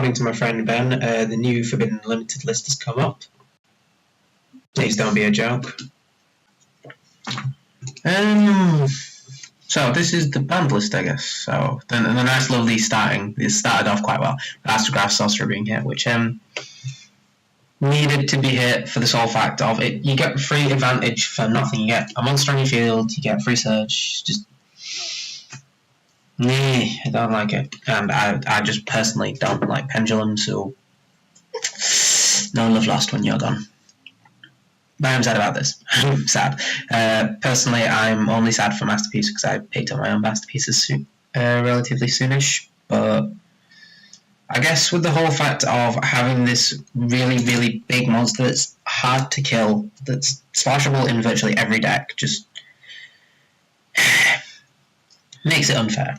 According to my friend Ben, the new Forbidden Limited list has come up. Please don't be a joke. So this is the banned list, I guess. So the nice, lovely starting. It started off quite well. Astrograph Sorcerer being hit, which needed to be hit for the sole fact of it. You get free advantage for nothing. You get a monster on your field. You get free search. Just. I don't like it, and I just personally don't like Pendulum, so no love lost when you're gone. But I'm sad about this. I'm sad. Personally, I'm only sad for Masterpiece because I picked up my own Masterpieces relatively soonish, but I guess with the whole fact of having this really, really big monster that's hard to kill, that's splashable in virtually every deck, just makes it unfair.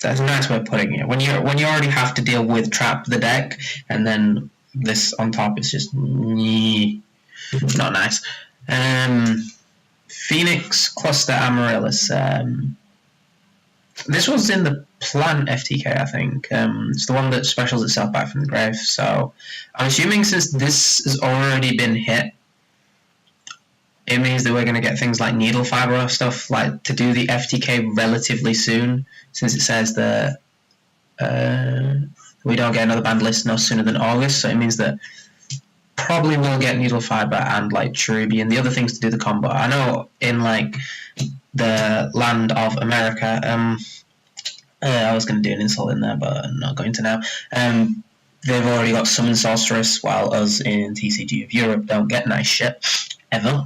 That's a nice way of putting it. When you already have to deal with Trap the deck, and then this on top is just not nice. Phoenix Cluster Amaryllis. This was in the Plant FTK, I think. It's the one that specials itself back from the grave. So I'm assuming since this has already been hit, it means that we're going to get things like Needle Fiber or stuff like to do the FTK relatively soon, since it says that we don't get another banned list no sooner than August. So it means that probably we'll get Needle Fiber and like Cherubi and the other things to do the combo. I know in like the land of America, I was going to do an insult in there, but I'm not going to now. They've already got Summon Sorceress, while us in TCG of Europe don't get nice shit. Ever.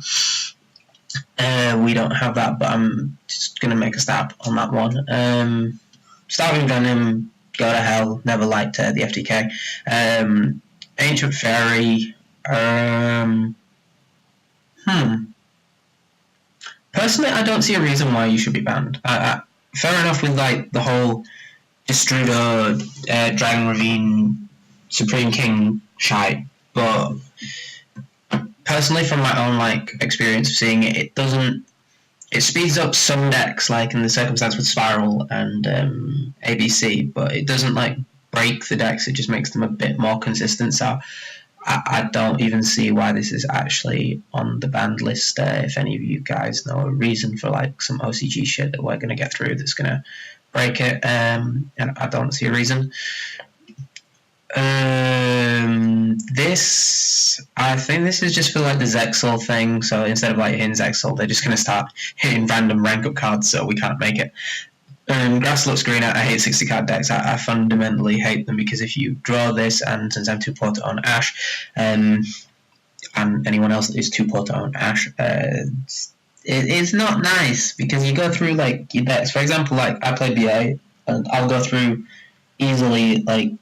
We don't have that, but I'm just going to make a stab on that one. Starving Venom, go to hell, never liked the FTK. Ancient Fairy, personally, I don't see a reason why you should be banned. Fair enough with like the whole Destrudo, Dragon Ravine, Supreme King shite, but personally, from my own like experience of seeing it, it speeds up some decks, like in the circumstance with Spiral and ABC, but it doesn't like break the decks. It just makes them a bit more consistent. So I don't even see why this is actually on the banned list. If any of you guys know a reason for like some OCG shit that we're gonna get through that's gonna break it, and I don't see a reason. I think this is just for like the Zexal thing. So instead of like hitting Zexal, they're just gonna start hitting random rank up cards, so we can't make it. Grass looks green. I hate 60 card decks. I fundamentally hate them because if you draw this, and since I'm 2-poor to own Ash, and anyone else that is 2-poor to own Ash, it's not nice because you go through like your decks. For example, like I play BA, and I'll go through easily like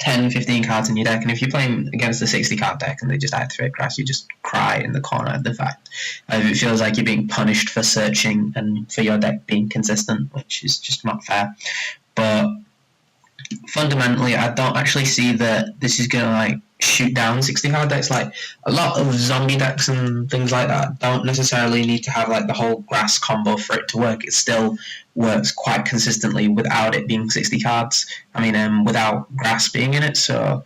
10-15 cards in your deck, and if you're playing against a 60 card deck and they just activate grass, you just cry in the corner at the fact. It feels like you're being punished for searching and for your deck being consistent, which is just not fair. But fundamentally, I don't actually see that this is going to like shoot down 60 card decks. Like a lot of zombie decks and things like that don't necessarily need to have like the whole grass combo for it to work. It still works quite consistently without it being 60 cards. I mean, without grass being in it. So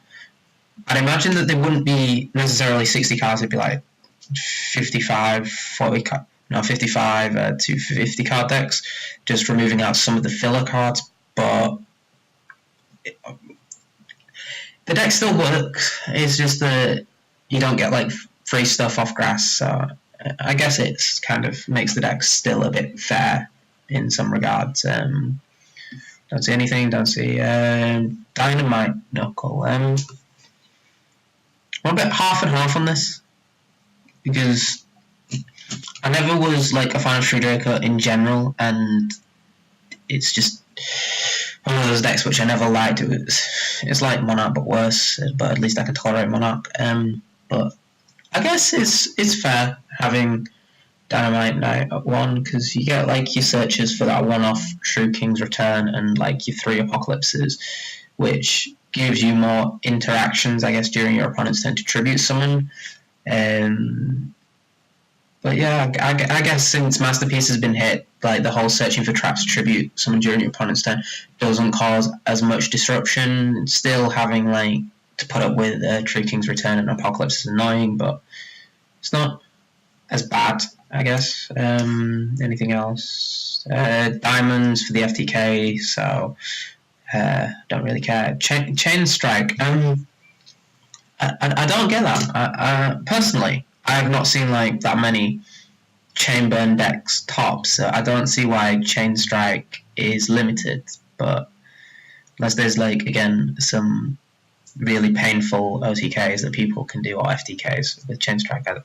I'd imagine that they wouldn't be necessarily 60 cards. It'd be like 55 to 50 card decks, just removing out some of the filler cards. But the deck still works. It's just that you don't get like free stuff off grass. So I guess it's kind of makes the deck still a bit fair in some regards. Don't see anything. Don't see Dynamite Knuckle. I'm a bit half and half on this because I never was like a fan of True Draco in general, and it's just one of those decks which I never liked. It's like Monarch but worse, but at least I can tolerate Monarch. But I guess it's fair having Dynamite Knight at 1 because you get like your searches for that one-off True King's Return and like your 3 Apocalypses, which gives you more interactions, I guess, during your opponent's turn to tribute summon. But But yeah, I guess since Masterpiece has been hit, like the whole searching for traps to tribute summon during your opponent's turn doesn't cause as much disruption. Still having like to put up with True King's Return and Apocalypse is annoying, but it's not as bad, I guess. Anything else? Diamonds for the FTK, so don't really care. Chain Strike. I don't get that. Personally, I have not seen like that many Chain Burn decks tops, so I don't see why Chain Strike is limited. But unless there's like again some really painful OTKs that people can do, or FTKs with Chain Strike, I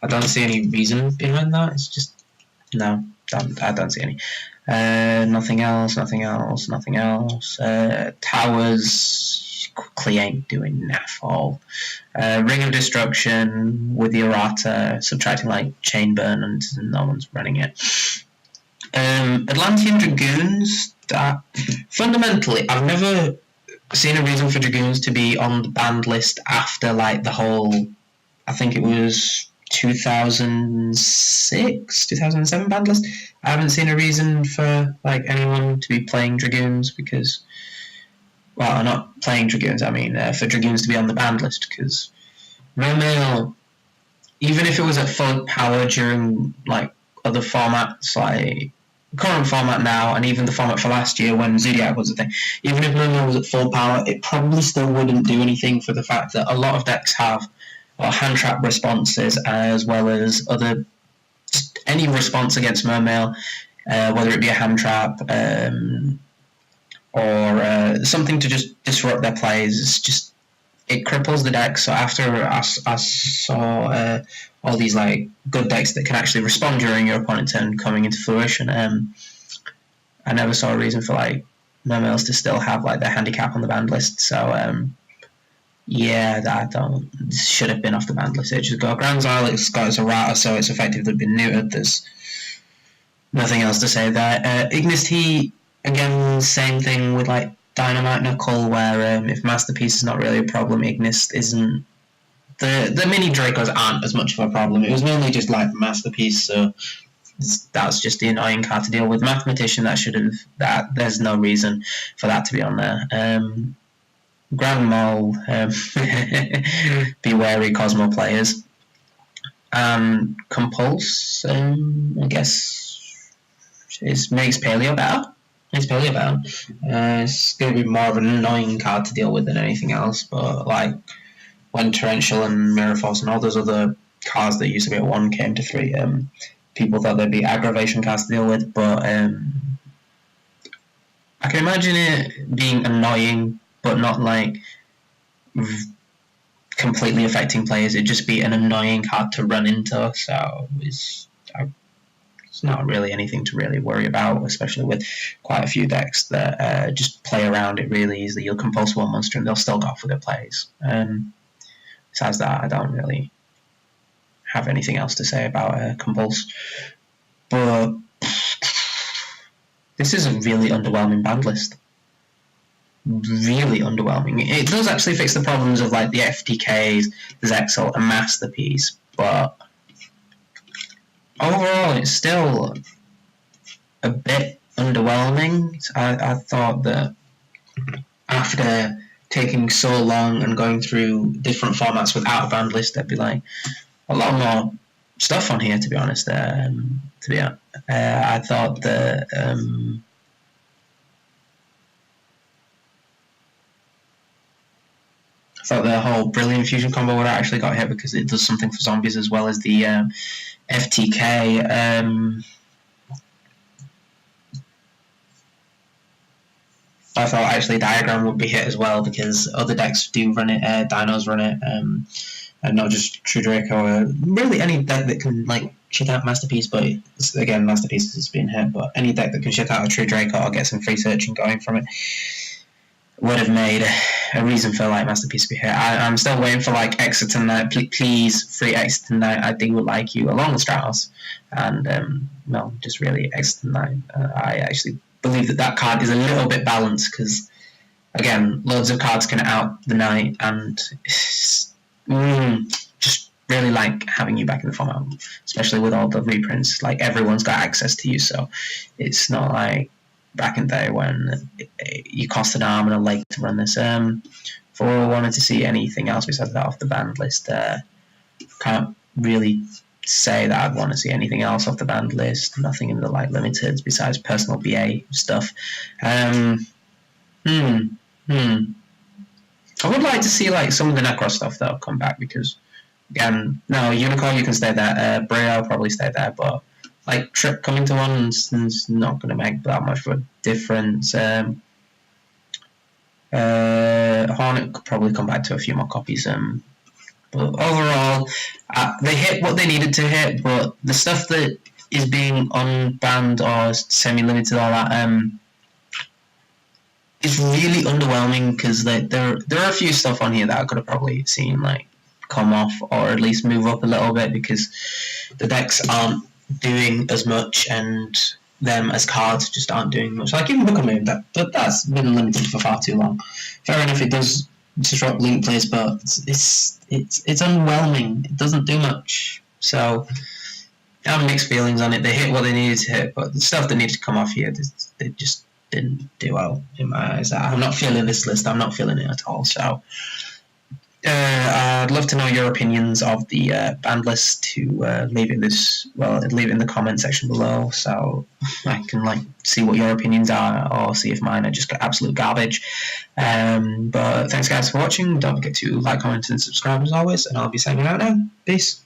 don't see any reason behind that. It's just no, I don't see any. Nothing else. Towers quickly ain't doing naff all. Ring of Destruction with the errata, subtracting like Chain Burn, and no one's running it. Atlantean Dragoons, that fundamentally I've never seen a reason for Dragoons to be on the banned list after like the whole, I think it was 2006, 2007 banned list. I haven't seen a reason for like anyone to be playing Dragoons because, well, not playing Dragoons, I mean for Dragoons to be on the banned list, because Mermail, even if it was at full power during like other formats, like current format now, and even the format for last year when Zodiac was a thing, even if Mermail was at full power, it probably still wouldn't do anything for the fact that a lot of decks have hand trap responses as well as other any response against Mermail, whether it be a hand trap or something to just disrupt their plays. It's just, it cripples the deck. So after I saw all these like good decks that can actually respond during your opponent's turn coming into fruition, I never saw a reason for like Mermails to still have like their handicap on the banned list. So yeah, that should have been off the banned list. It just got Grand Isle, it's got its errata, so it's effectively been neutered. There's nothing else to say there. Ignis T, again, same thing with like Dynamite Knuckle, where if Masterpiece is not really a problem, Ignis isn't. The mini Dracos aren't as much of a problem. It was mainly just like Masterpiece, so that's just the annoying card to deal with. Mathematician, there's no reason for that to be on there. Grand Mole, be wary Cosmo players. Compulse, I guess, makes Paleo better. It's going to be more of an annoying card to deal with than anything else, but like when Torrential and Mirror Force and all those other cards that used to be at 1 came to 3, people thought they'd be aggravation cards to deal with, but I can imagine it being annoying, but not like completely affecting players. It'd just be an annoying card to run into, so it's not really anything to really worry about, especially with quite a few decks that just play around it really easily. You'll compulse one monster and they'll still go for their plays. Besides that, I don't really have anything else to say about Compulse. But this is a really underwhelming banned list. Really underwhelming. It does actually fix the problems of like the FTKs, the Zexal, and Masterpiece, but overall it's still a bit underwhelming. I thought that after taking so long and going through different formats without a banned list, there'd be like a lot more stuff on here, to be honest. I thought that the whole Brilliant Fusion combo would have actually got hit because it does something for zombies as well as the FTK. I thought actually Diagram would be hit as well because other decks do run it, Dinos run it, and not just True Draco, or really any deck that can like shit out Masterpiece, but again, Masterpiece is being hit, but any deck that can shit out a True Draco or get some free searching going from it would have made a reason for like Masterpiece to be hit. I'm still waiting for like Exeter Knight, please, free Exeter Knight, I do like you, along with Stratos, and no, just really Exeter Knight. I actually believe that card is a little bit balanced because, again, loads of cards can out the Knight, and just really like having you back in the format, especially with all the reprints. Like, everyone's got access to you, so it's not like back in the day when you cost an arm and a leg to run this. If I wanted to see anything else besides that off the banned list, can't really say that I'd want to see anything else off the banned list. Nothing in the like limiteds besides personal BA stuff. I would like to see like some of the Necro stuff though come back, because again, no, Unicorn you can stay there. Brio probably stay there, but like Trip coming to one is not going to make that much of a difference. Hornet could probably come back to a few more copies. But overall, they hit what they needed to hit. But the stuff that is being unbanned or semi-limited, all that, is really underwhelming, because there are a few stuff on here that I could have probably seen like come off or at least move up a little bit, because the decks aren't doing as much, and them as cards just aren't doing much. Like even Book of Moon, that's been limited for far too long. Fair enough, it does disrupt link plays, but it's underwhelming. It doesn't do much. So I have mixed feelings on it. They hit what they needed to hit, but the stuff that needed to come off here, they just didn't do well in my eyes. I'm not feeling this list. I'm not feeling it at all. So I'd love to know your opinions of the banned list. To leave it in the comment section below, so I can like see what your opinions are, or see if mine are just absolute garbage. But thanks guys for watching. Don't forget to like, comment, and subscribe as always, and I'll be signing out now. Peace.